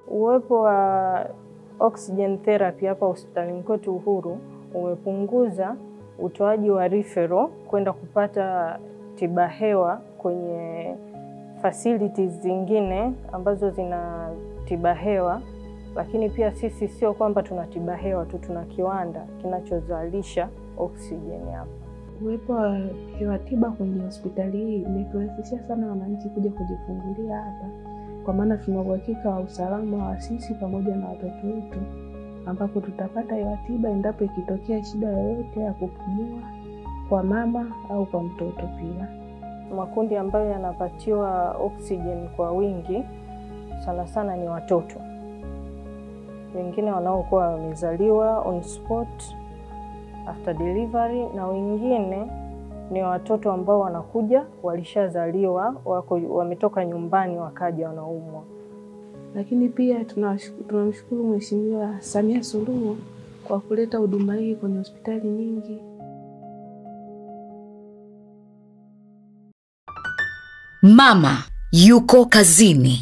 Uwepo wa oxygen therapy hapa hospitalini kwetu Uhuru umepunguza utoaji wa referral kwenda kupata tiba hewa kwenye facilities zingine ambazo zina tiba hewa, lakini pia sisi sio kwamba tuna tiba hewa tu, tuna kiwanda kinachozalisha oxygen hapa. Uwepo wa hewa tiba kwenye hospitali hii imeturahisishia sana wananchi kuja kujifungulia hapa, kwa maana tuna uhakika wa usalama wa sisi pamoja na watoto wetu, ambapo tutapata hewa tiba endapo ikitokea shida yoyote ya kupumua kwa mama au kwa mtoto pia. Makundi ambayo yanapatiwa oxygen kwa wingi sana sana ni watoto. Wengine wanaokuwa wamezaliwa on spot after delivery, na wengine ni watoto ambao wanakuja walishazaliwa, wametoka nyumbani wakaja wanaumwa. Lakini pia tunamshukuru Mheshimiwa Samia Suluhu kwa kuleta huduma hii kwenye hospitali nyingi. Mama yuko kazini.